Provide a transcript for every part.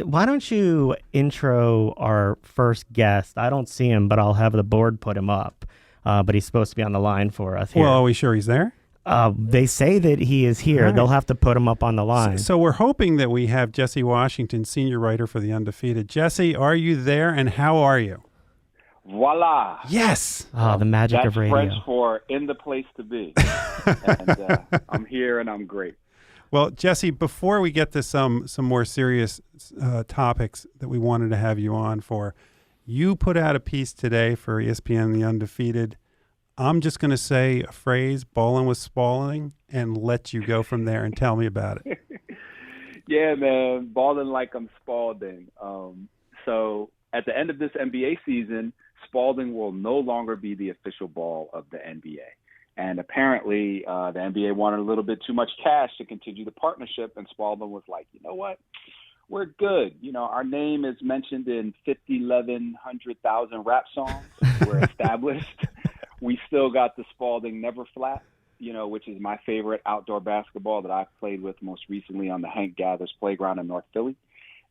Why don't you intro our first guest? I don't see him, but I'll have the board put him up. But he's supposed to be on the line for us here. Well, are we sure he's there? They say that he is here. Right. They'll have to put him up on the line. So we're hoping that we have Jesse Washington, senior writer for the Undefeated. Jesse, are you there, and how are you? Voila. Yes. Oh, the magic That's of radio. French for in the place to be. And I'm here and I'm great. Well, Jesse, before we get to some more serious topics that we wanted to have you on for, you put out a piece today for ESPN The Undefeated. I'm just going to say a phrase, ballin' with Spalding, and let you go from there and tell me about it. Yeah, man, balling like I'm Spalding. So at the end of this NBA season, Spalding will no longer be the official ball of the NBA. And apparently the NBA wanted a little bit too much cash to continue the partnership, and Spalding was like, you know what? We're good. You know, our name is mentioned in 50, 11, 100,000 rap songs. We're established. We still got the Spalding Never Flat, you know, which is my favorite outdoor basketball that I've played with most recently on the Hank Gathers playground in North Philly.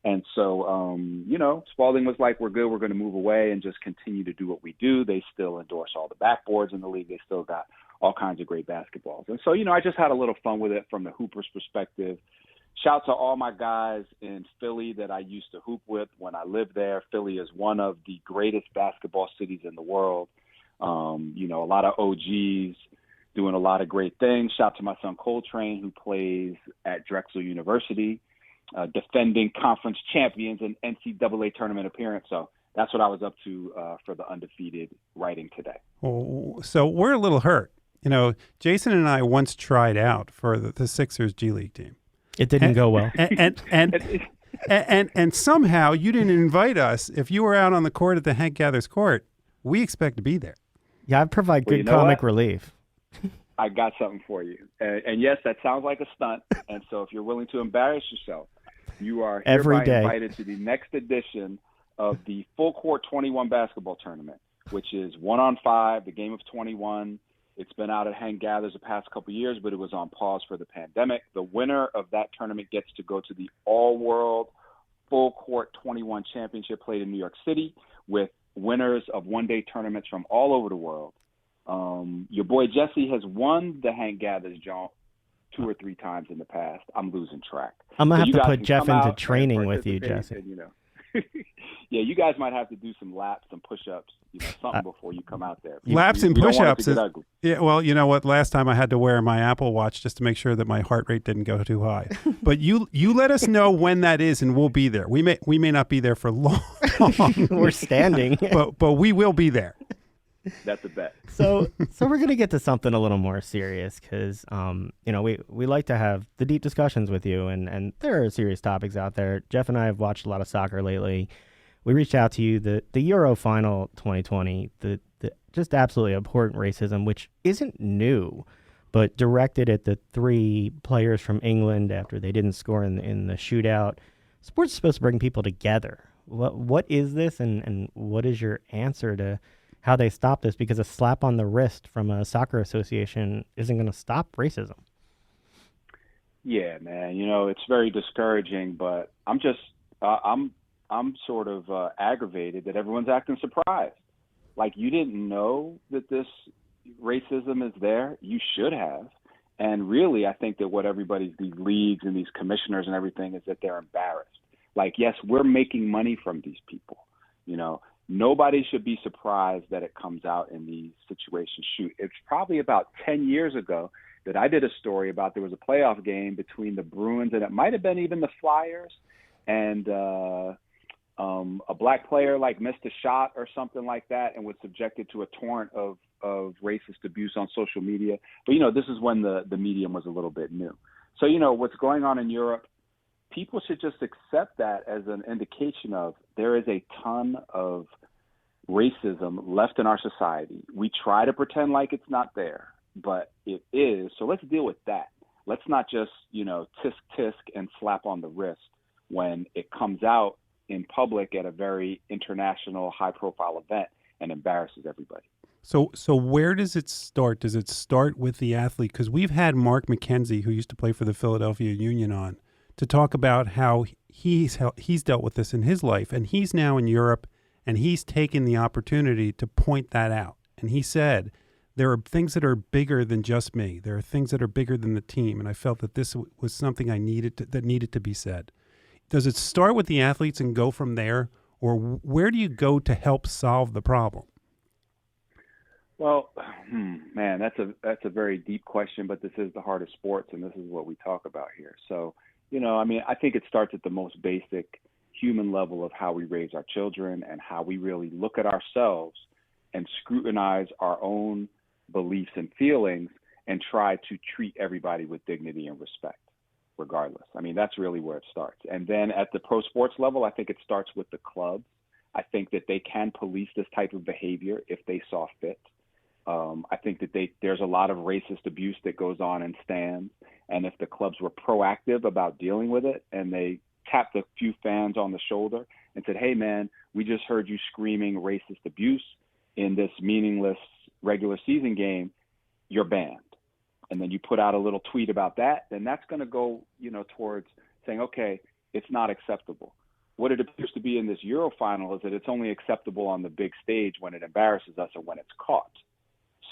And so, you know, Spalding was like, we're good. We're going to move away and just continue to do what we do. They still endorse all the backboards in the league. They still got all kinds of great basketballs. And so, you know, I just had a little fun with it from the Hoopers perspective. Shout to all my guys in Philly that I used to hoop with when I lived there. Philly is one of the greatest basketball cities in the world. You know, a lot of OGs doing a lot of great things. Shout to my son Coltrane, who plays at Drexel University, defending conference champions and NCAA tournament appearance. So that's what I was up to for the Undefeated writing today. Oh, so we're a little hurt. You know, Jason and I once tried out for the Sixers G League team. It didn't go well. And somehow you didn't invite us. If you were out on the court at the Hank Gathers court, we expect to be there. Yeah, I provide good you know comic what? relief. I got something for you. And yes, that sounds like a stunt. And so if you're willing to embarrass yourself, you are Every hereby day invited to the next edition of the Full Court 21 basketball tournament, which is 1-on-5, the game of 21. It's been out at Hank Gathers the past couple of years, but it was on pause for the pandemic. The winner of that tournament gets to go to the All-World Full Court 21 Championship played in New York City with winners of one-day tournaments from all over the world. Your boy Jesse has won the Hank Gathers jaunt 2 or 3 times in the past. I'm losing track. I'm going So to you have to guys put can Jeff come into out training and with you, participate Jesse. and, you know. Yeah, you guys might have to do some laps, some push-ups, you know, something before you come out there. Laps and We don't want it push-ups to is get ugly. yeah. Well, you know what? Last time I had to wear my Apple Watch just to make sure that my heart rate didn't go too high. But you let us know when that is, and we'll be there. We may not be there for long. We're standing. but we will be there. That's a bet. So we're going to get to something a little more serious because, you know, we like to have the deep discussions with you, and there are serious topics out there. Jeff and I have watched a lot of soccer lately. We reached out to you, the Euro Final 2020, the just absolutely abhorrent racism, which isn't new, but directed at the 3 players from England after they didn't score in the shootout. Sports is supposed to bring people together. What is this, and what is your answer to how they stop this? Because a slap on the wrist from a soccer association isn't going to stop racism. Yeah, man. You know, it's very discouraging, but I'm just I'm sort of aggravated that everyone's acting surprised. Like, you didn't know that this racism is there. You should have. And really, I think that what these leagues and these commissioners and everything is that they're embarrassed. Like, yes, we're making money from these people. You know, nobody should be surprised that it comes out in these situations. Shoot, it's probably about 10 years ago that I did a story about there was a playoff game between the Bruins and it might have been even the Flyers, and a black player like missed a shot or something like that and was subjected to a torrent of racist abuse on social media. But, you know, this is when the medium was a little bit new. So, you know, what's going on in Europe, people should just accept that as an indication of there is a ton of racism left in our society. We try to pretend like it's not there, but it is. So let's deal with that. Let's not just, you know, tisk and slap on the wrist when it comes out in public at a very international, high-profile event and embarrasses everybody. So where does it start? Does it start with the athlete? Because we've had Mark McKenzie, who used to play for the Philadelphia Union, on to talk about how he's dealt with this in his life, and he's now in Europe, and he's taken the opportunity to point that out. And he said, there are things that are bigger than just me. There are things that are bigger than the team, and I felt that this was something that needed to be said. Does it start with the athletes and go from there, or where do you go to help solve the problem? Well, man, that's a very deep question, but this is the heart of sports, and this is what we talk about here. So, I think it starts at the most basic human level of how we raise our children and how we really look at ourselves and scrutinize our own beliefs and feelings and try to treat everybody with dignity and respect, regardless. That's really where it starts. And then at the pro sports level, I think it starts with the clubs. I think that they can police this type of behavior if they saw fit. I think that there's a lot of racist abuse that goes on in stands. And if the clubs were proactive about dealing with it and they tapped a few fans on the shoulder and said, hey, man, we just heard you screaming racist abuse in this meaningless regular season game, you're banned. And then you put out a little tweet about that, then that's going to go, towards saying, okay, it's not acceptable. What it appears to be in this Euro final is that it's only acceptable on the big stage when it embarrasses us or when it's caught.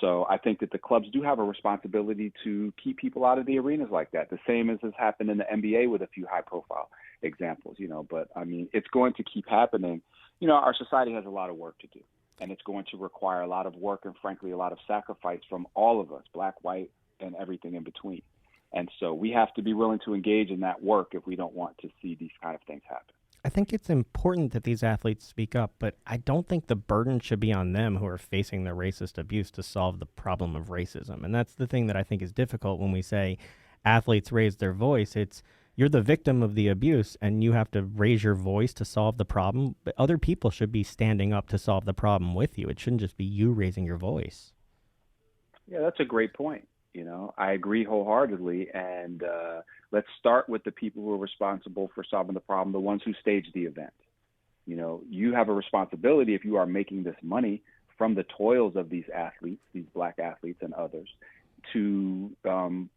So I think that the clubs do have a responsibility to keep people out of the arenas like that, the same as has happened in the NBA with a few high-profile examples, But, it's going to keep happening. Our society has a lot of work to do, and it's going to require a lot of work and, frankly, a lot of sacrifice from all of us, black, white, and everything in between. And so we have to be willing to engage in that work if we don't want to see these kind of things happen. I think it's important that these athletes speak up, but I don't think the burden should be on them who are facing the racist abuse to solve the problem of racism. And that's the thing that I think is difficult when we say athletes raise their voice. It's you're the victim of the abuse and you have to raise your voice to solve the problem, but other people should be standing up to solve the problem with you. It shouldn't just be you raising your voice. Yeah, that's a great point. I agree wholeheartedly. And let's start with the people who are responsible for solving the problem, the ones who staged the event. You have a responsibility if you are making this money from the toils of these athletes, these black athletes and others, to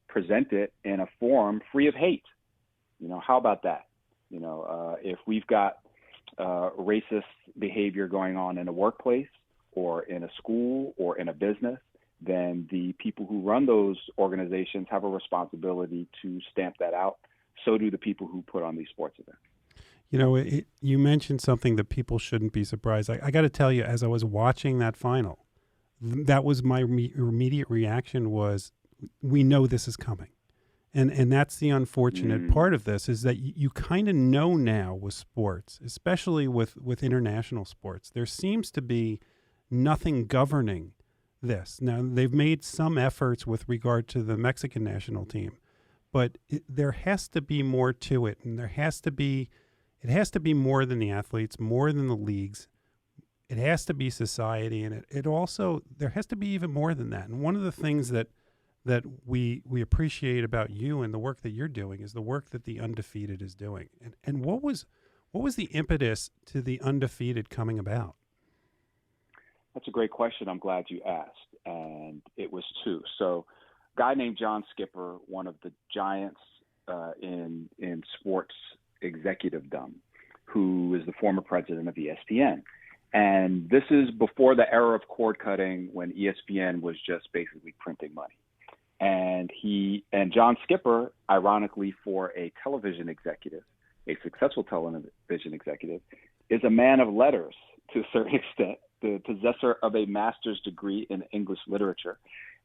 present it in a form free of hate. How about that? If we've got racist behavior going on in a workplace or in a school or in a business, then the people who run those organizations have a responsibility to stamp that out. So do the people who put on these sports events. You mentioned something that people shouldn't be surprised. I got to tell you, as I was watching that final, that was my immediate reaction was, we know this is coming. And that's the unfortunate part of this, is that you kind of know now with sports, especially with international sports, there seems to be nothing governing this. Now, they've made some efforts with regard to the Mexican national team, but there has to be more to it, and it has to be more than the athletes, more than the leagues. It has to be society, and it also, there has to be even more than that. And one of the things that we appreciate about you and the work that you're doing is the work that the Undefeated is doing. And what was the impetus to the Undefeated coming about? That's a great question. I'm glad you asked. And it was two. So a guy named John Skipper, one of the giants in sports executivedom, who is the former president of ESPN. And this is before the era of cord cutting, when ESPN was just basically printing money. And John Skipper, ironically, for a television executive, a successful television executive, is a man of letters to a certain extent, the possessor of a master's degree in English literature,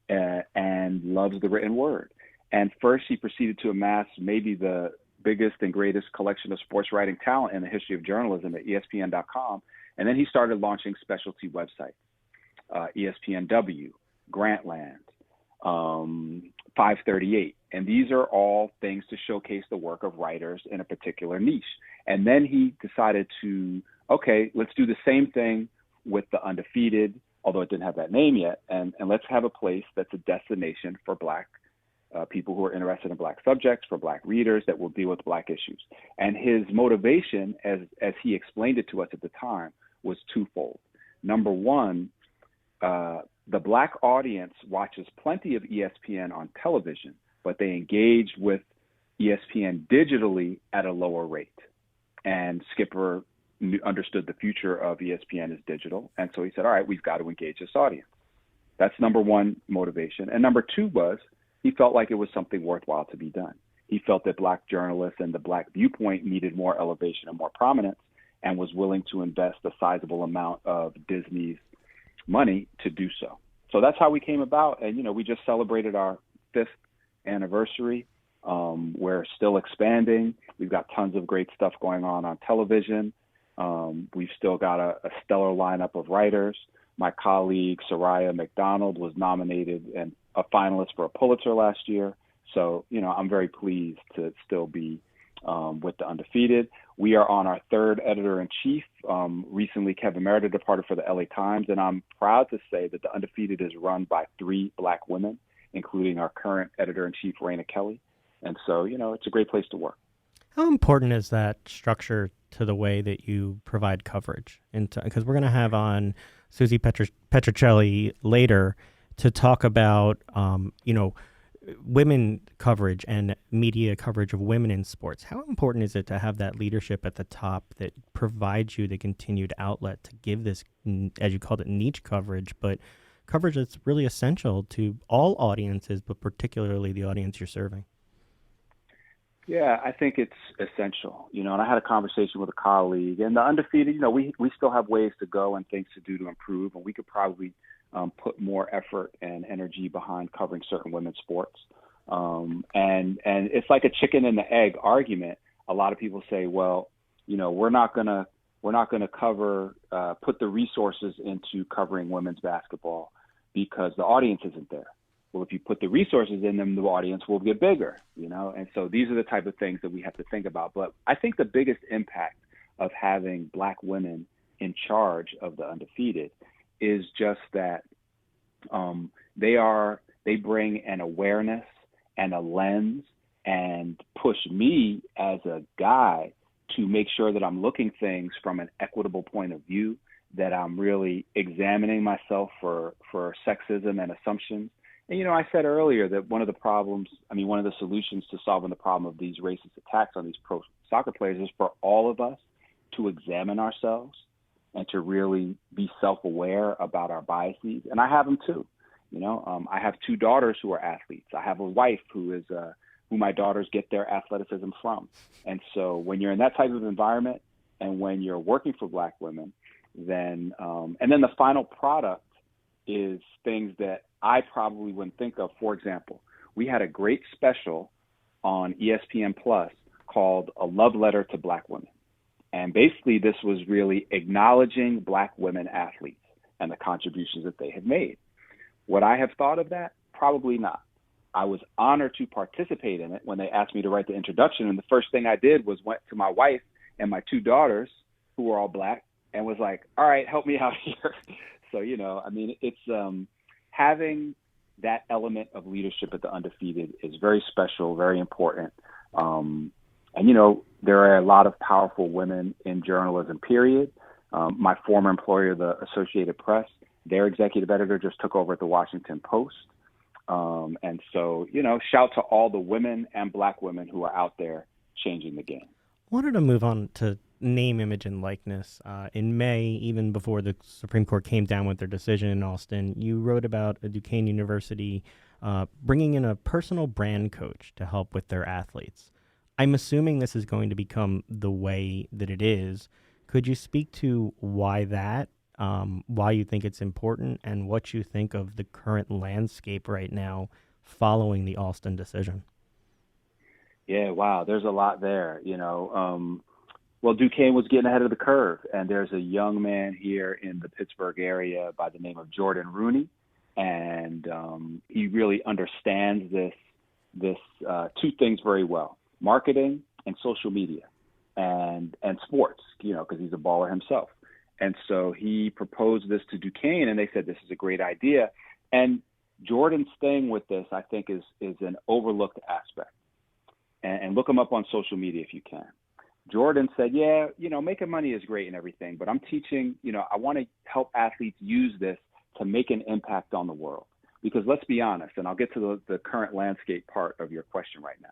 and loves the written word. And first, he proceeded to amass maybe the biggest and greatest collection of sports writing talent in the history of journalism at ESPN.com. And then he started launching specialty websites, ESPNW, Grantland, 538. And these are all things to showcase the work of writers in a particular niche. And then he decided to, okay, let's do the same thing with the Undefeated, although it didn't have that name yet. And let's have a place that's a destination for Black people who are interested in Black subjects, for Black readers that will deal with Black issues. And his motivation, as he explained it to us at the time, was twofold. Number one, the Black audience watches plenty of ESPN on television, but they engage with ESPN digitally at a lower rate. and Skipper understood the future of ESPN is digital. And so he said, all right, we've got to engage this audience. That's number one motivation. And number two was he felt like it was something worthwhile to be done. He felt that Black journalists and the Black viewpoint needed more elevation and more prominence, and was willing to invest a sizable amount of Disney's money to do so. So that's how we came about. And, we just celebrated our 5th anniversary. We're still expanding. We've got tons of great stuff going on television. We've still got a stellar lineup of writers. My colleague, Soraya McDonald, was nominated and a finalist for a Pulitzer last year. So, I'm very pleased to still be with the Undefeated. We are on our 3rd editor-in-chief. Recently, Kevin Meredith departed for the LA Times, and I'm proud to say that the Undefeated is run by 3 Black women, including our current editor-in-chief, Raina Kelly. And so, it's a great place to work. How important is that structure to the way that you provide coverage? Because we're going to have on Susie Petrocelli later to talk about, women coverage and media coverage of women in sports. How important is it to have that leadership at the top that provides you the continued outlet to give this, as you called it, niche coverage, but coverage that's really essential to all audiences, but particularly the audience you're serving? Yeah, I think it's essential, and I had a conversation with a colleague, and the Undefeated, we still have ways to go and things to do to improve, and we could probably put more effort and energy behind covering certain women's sports. And it's like a chicken and the egg argument. A lot of people say, well, we're not gonna cover, put the resources into covering women's basketball because the audience isn't there. Well, if you put the resources in them, the audience will get bigger, And so these are the type of things that we have to think about. But I think the biggest impact of having Black women in charge of the Undefeated is just that they bring an awareness and a lens and push me as a guy to make sure that I'm looking things from an equitable point of view, that I'm really examining myself for sexism and assumptions. And, I said earlier that one of the solutions to solving the problem of these racist attacks on these pro soccer players is for all of us to examine ourselves and to really be self-aware about our biases. And I have them too. I have 2 daughters who are athletes. I have a wife who my daughters get their athleticism from. And so when you're in that type of environment and when you're working for Black women, then and then the final product is things that I probably wouldn't think of. For example, we had a great special on ESPN Plus called A Love Letter to Black Women. And basically this was really acknowledging Black women athletes and the contributions that they had made. Would I have thought of that? Probably not. I was honored to participate in it when they asked me to write the introduction. And the first thing I did was went to my wife and my 2 daughters, who were all Black, and was like, all right, help me out here. So, it's having that element of leadership at the Undefeated is very special, very important. And, there are a lot of powerful women in journalism, period. My former employer, the Associated Press, their executive editor just took over at the Washington Post. And so, shout to all the women and Black women who are out there changing the game. I wanted to move on to name, image, and likeness. In May, even before the Supreme Court came down with their decision in Austin, you wrote about a Duquesne University bringing in a personal brand coach to help with their athletes. I'm assuming this is going to become the way that it is. Could you speak to why you think it's important, and what you think of the current landscape right now following the Austin decision? Yeah, wow, there's a lot there, Well, Duquesne was getting ahead of the curve, and there's a young man here in the Pittsburgh area by the name of Jordan Rooney, and he really understands this 2 things very well: marketing and social media, and sports, because he's a baller himself. And so he proposed this to Duquesne, and they said this is a great idea. And Jordan's thing with this, I think, is an overlooked aspect. And look him up on social media if you can. Jordan said, yeah, making money is great and everything, but I'm teaching, I want to help athletes use this to make an impact on the world. Because let's be honest, and I'll get to the current landscape part of your question right now.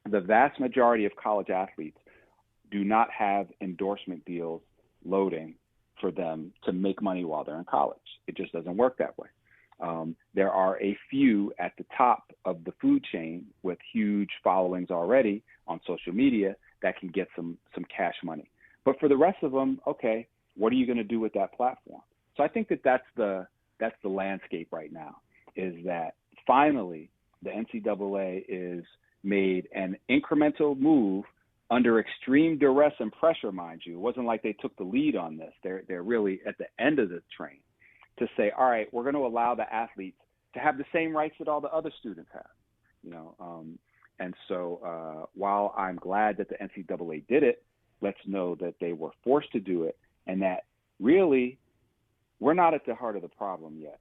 The vast majority of college athletes do not have endorsement deals loading for them to make money while they're in college. It just doesn't work that way. There are a few at the top of the food chain with huge followings already on social media that can get some cash money. But for the rest of them, okay, what are you going to do with that platform? So I think that that's the landscape right now, is that finally the NCAA is made an incremental move under extreme duress and pressure, mind you. It wasn't like they took the lead on this. They're really at the end of the train to say, all right, we're going to allow the athletes to have the same rights that all the other students have, And so while I'm glad that the NCAA did it, let's know that they were forced to do it, and that really we're not at the heart of the problem yet.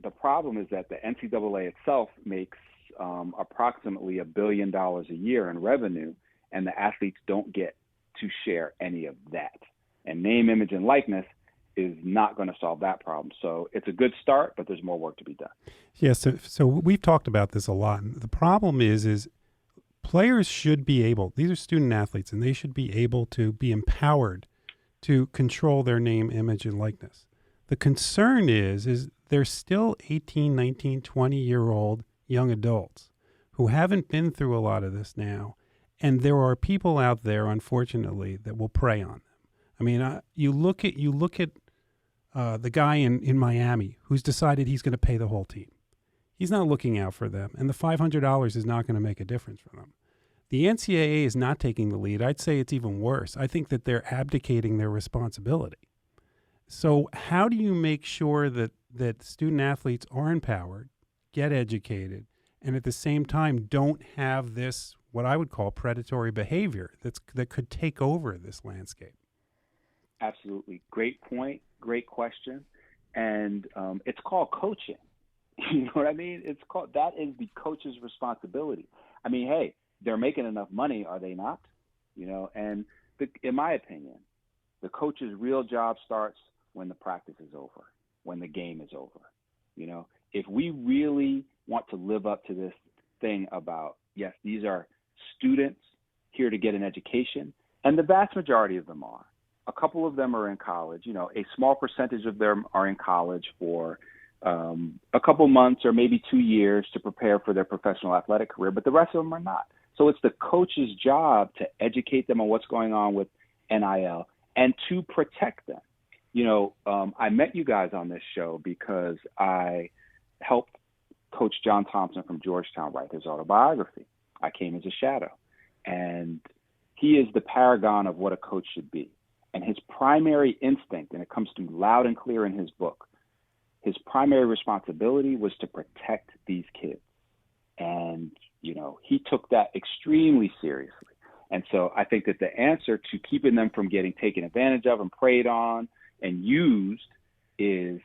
The problem is that the NCAA itself makes approximately $1 billion a year in revenue, and the athletes don't get to share any of that. And name, image, and likeness is not going to solve that problem. So it's a good start, but there's more work to be done. Yeah, so we've talked about this a lot. And the problem is players should be able, these are student athletes, and they should be able to be empowered to control their name, image, and likeness. The concern is they're still 18, 19, 20-year-old young adults who haven't been through a lot of this now. And there are people out there, unfortunately, that will prey on them. I mean, you look at the guy in Miami who's decided he's going to pay the whole team. He's not looking out for them, and the $500 is not going to make a difference for them. The NCAA is not taking the lead. I'd say it's even worse. I think that they're abdicating their responsibility. So how do you make sure that student athletes are empowered, get educated, and at the same time don't have this, what I would call predatory behavior that could take over this landscape? Absolutely. Great point. Great question. And it's called coaching. You know what I mean? That is the coach's responsibility. I mean, hey, they're making enough money, are they not? And in my opinion, the coach's real job starts when the practice is over, when the game is over. If we really want to live up to this thing about, yes, these are students here to get an education, and the vast majority of them are. A couple of them are in college. A small percentage of them are in college for a couple months or maybe 2 years to prepare for their professional athletic career, but the rest of them are not. So it's the coach's job to educate them on what's going on with NIL and to protect them. I met you guys on this show because I helped Coach John Thompson from Georgetown write his autobiography. I came as a shadow, and he is the paragon of what a coach should be. And his primary instinct, and it comes through loud and clear in his book, his primary responsibility was to protect these kids. And, he took that extremely seriously. And so I think that the answer to keeping them from getting taken advantage of and preyed on and used is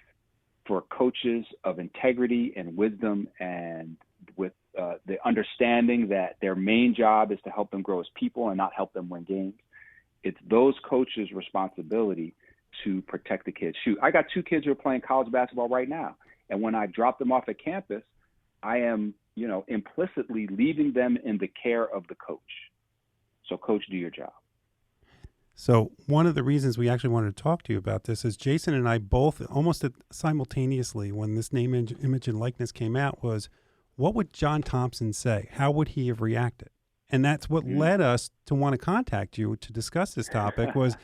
for coaches of integrity and wisdom, and with the understanding that their main job is to help them grow as people and not help them win games. It's those coaches' responsibility to protect the kids. Shoot, I got 2 kids who are playing college basketball right now. And when I drop them off at campus, I am, implicitly leaving them in the care of the coach. So coach, do your job. So one of the reasons we actually wanted to talk to you about this is Jason and I both almost simultaneously, when this name, image, and likeness came out, was what would John Thompson say? How would he have reacted? And that's what led us to want to contact you to discuss this topic was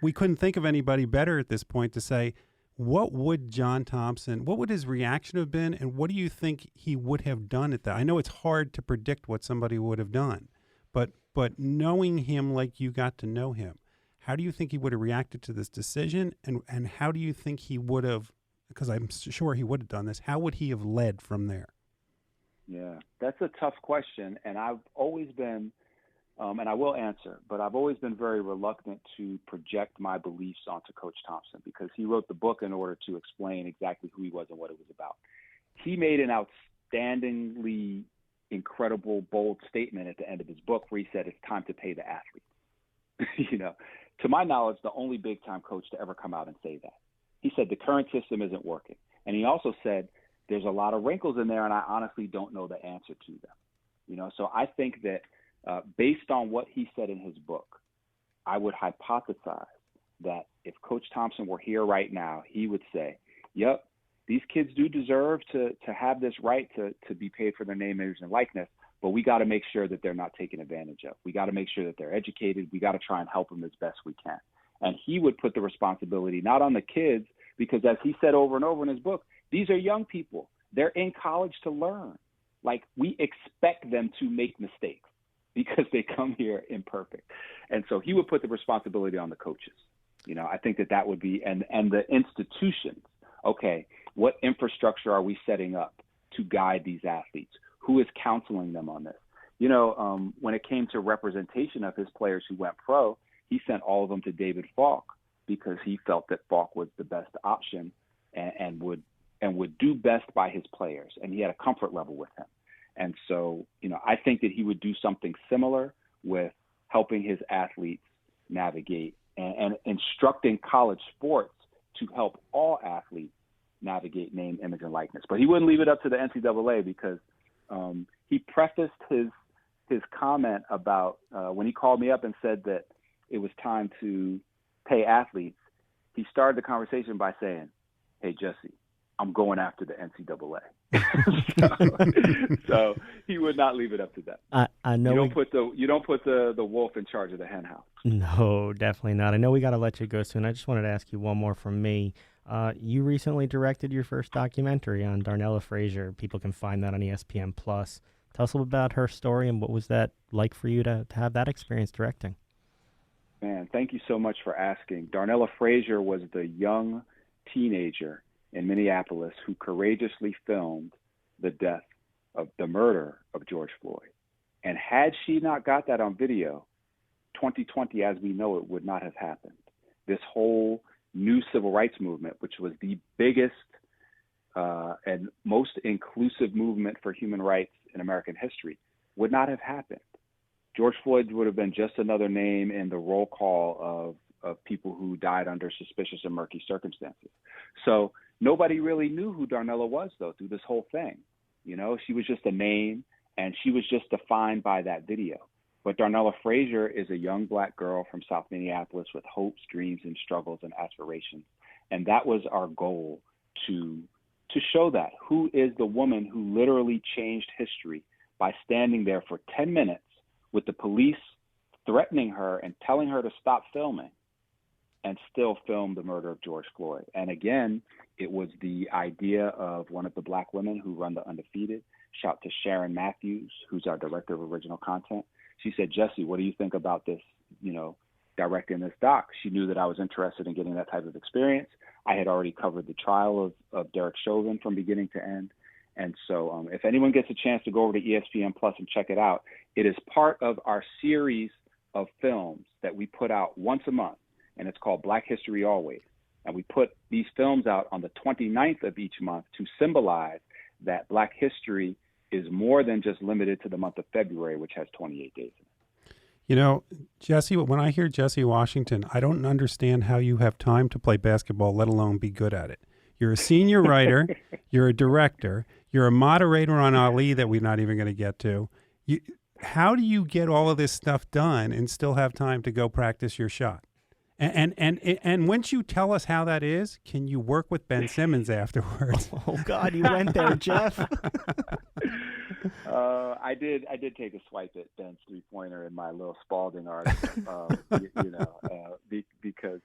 we couldn't think of anybody better at this point to say, what would John Thompson, what would his reaction have been, and what do you think he would have done at that? I know it's hard to predict what somebody would have done, but knowing him like you got to know him, how do you think he would have reacted to this decision, and how do you think he would have, because I'm sure he would have done this, how would he have led from there? Yeah, that's a tough question, and I've always been, and I will answer, but I've always been very reluctant to project my beliefs onto Coach Thompson because he wrote the book in order to explain exactly who he was and what it was about. He made an outstandingly incredible, bold statement at the end of his book where he said it's time to pay the athlete. To my knowledge, the only big-time coach to ever come out and say that. He said the current system isn't working. And he also said there's a lot of wrinkles in there, and I honestly don't know the answer to them. So I think that based on what he said in his book, I would hypothesize that if Coach Thompson were here right now, he would say, yep, these kids do deserve to have this right to be paid for their name, image, and likeness, but we got to make sure that they're not taken advantage of. We got to make sure that they're educated. We got to try and help them as best we can. And he would put the responsibility not on the kids, because as he said over and over in his book, these are young people. They're in college to learn. Like, we expect them to make mistakes because they come here imperfect. And so he would put the responsibility on the coaches. I think that would be, and the institutions. Okay, what infrastructure are we setting up to guide these athletes? Who is counseling them on this? When it came to representation of his players who went pro, he sent all of them to David Falk because he felt that Falk was the best option and would do best by his players, and he had a comfort level with him. And so, I think that he would do something similar with helping his athletes navigate and instructing college sports to help all athletes navigate name, image, and likeness. But he wouldn't leave it up to the NCAA because he prefaced his comment about when he called me up and said that it was time to pay athletes. He started the conversation by saying, "Hey, Jesse, I'm going after the NCAA." so he would not leave it up to them. I know you don't put the wolf in charge of the hen house. No, definitely not. I know we got to let you go soon. I just wanted to ask you one more from me. You recently directed your first documentary on Darnella Frazier. People can find that on ESPN Plus. Tell us a little about her story and what was that like for you to have that experience directing? Man, thank you so much for asking. Darnella Frazier was the young teenager in Minneapolis who courageously filmed the murder of George Floyd. And had she not got that on video, 2020 as we know it would not have happened. This whole new civil rights movement, which was the biggest and most inclusive movement for human rights in American history, would not have happened. George Floyd would have been just another name in the roll call of people who died under suspicious and murky circumstances. So nobody really knew who Darnella was, though, through this whole thing. She was just a name, and she was just defined by that video. But Darnella Frazier is a young black girl from South Minneapolis with hopes, dreams, and struggles and aspirations. And that was our goal, to show that. Who is the woman who literally changed history by standing there for 10 minutes with the police threatening her and telling her to stop filming, and still film the murder of George Floyd? And again, it was the idea of one of the black women who run the Undefeated. Shout to Sharon Matthews, who's our director of original content. She said, "Jesse, what do you think about this, directing this doc?" She knew that I was interested in getting that type of experience. I had already covered the trial of Derek Chauvin from beginning to end. And so if anyone gets a chance to go over to ESPN Plus and check it out, it is part of our series of films that we put out once a month, and it's called Black History Always. And we put these films out on the 29th of each month to symbolize that Black history is more than just limited to the month of February, which has 28 days in it. Jesse, when I hear Jesse Washington, I don't understand how you have time to play basketball, let alone be good at it. You're a senior writer, you're a director, you're a moderator on Ali that we're not even going to get to. How do you get all of this stuff done and still have time to go practice your shot? And once you tell us how that is, can you work with Ben Simmons afterwards? Oh God, you went there, Jeff. I did take a swipe at Ben's 3-pointer in my little Spalding article, because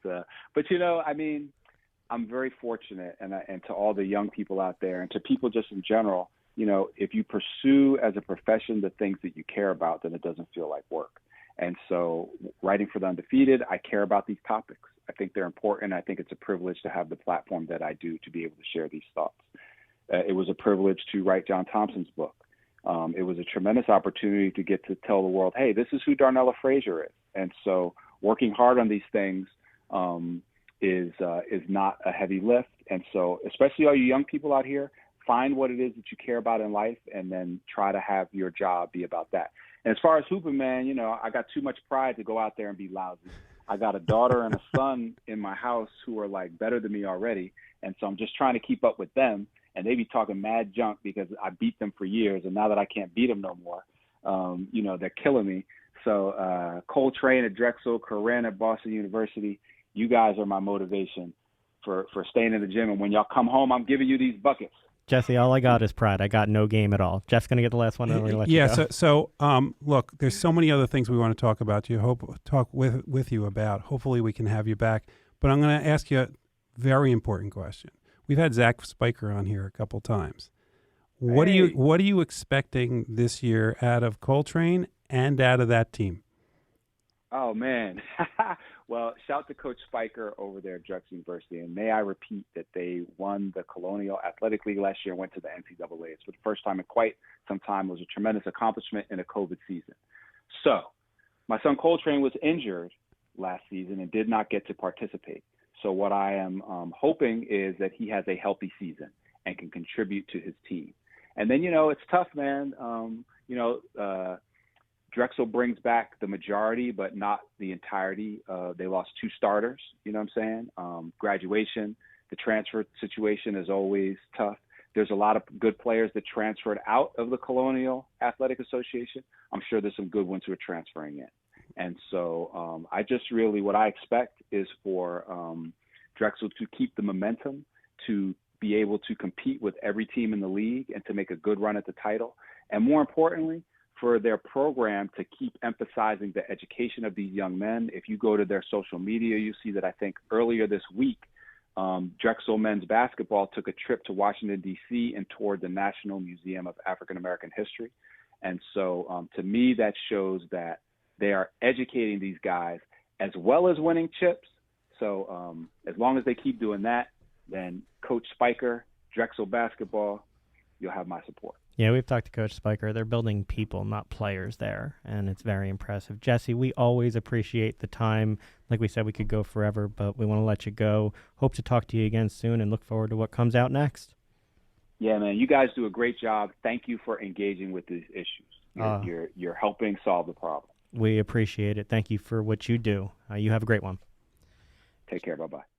I'm very fortunate, and to all the young people out there, and to people just in general, if you pursue as a profession the things that you care about, then it doesn't feel like work. And so writing for the Undefeated, I care about these topics. I think they're important. I think it's a privilege to have the platform that I do to be able to share these thoughts. It was a privilege to write John Thompson's book. It was a tremendous opportunity to get to tell the world, hey, this is who Darnella Frazier is. And so working hard on these things is not a heavy lift. And so especially all you young people out here, find what it is that you care about in life, and then try to have your job be about that. And as far as hooping, man, I got too much pride to go out there and be lousy. I got a daughter and a son in my house who are like better than me already. And so I'm just trying to keep up with them. And they be talking mad junk because I beat them for years. And now that I can't beat them no more, they're killing me. So Coltrane at Drexel, Corinne at Boston University, you guys are my motivation for staying in the gym. And when y'all come home, I'm giving you these buckets. Jesse, all I got is pride. I got no game at all. Jeff's going to get the last one, and we're going to let you go. Look, there's so many other things we want to talk about. Talk with you about. Hopefully, we can have you back. But I'm going to ask you a very important question. We've had Zach Spiker on here a couple times. What are you expecting this year out of Coltrane and out of that team? Oh man. Well, shout to Coach Spiker over there at Drexel University, and may I repeat that they won the Colonial Athletic League last year and went to the NCAA. It's for the first time in quite some time. It was a tremendous accomplishment in a COVID season. So, my son Coltrane was injured last season and did not get to participate. So what I am hoping is that he has a healthy season and can contribute to his team. And then, it's tough, man. Drexel brings back the majority, but not the entirety. They lost 2 starters, you know what I'm saying? Graduation, the transfer situation is always tough. There's a lot of good players that transferred out of the Colonial Athletic Association. I'm sure there's some good ones who are transferring in. And so I just really, what I expect is for Drexel to keep the momentum, to be able to compete with every team in the league and to make a good run at the title. And more importantly, for their program to keep emphasizing the education of these young men. If you go to their social media, you see that I think earlier this week, Drexel men's basketball took a trip to Washington, D.C. and toured the National Museum of African American History. And so to me, that shows that they are educating these guys as well as winning chips. So as long as they keep doing that, then Coach Spiker, Drexel basketball, you'll have my support. Yeah, we've talked to Coach Spiker. They're building people, not players there, and it's very impressive. Jesse, we always appreciate the time. Like we said, we could go forever, but we want to let you go. Hope to talk to you again soon and look forward to what comes out next. Yeah, man, you guys do a great job. Thank you for engaging with these issues. You're helping solve the problem. We appreciate it. Thank you for what you do. You have a great one. Take care. Bye-bye.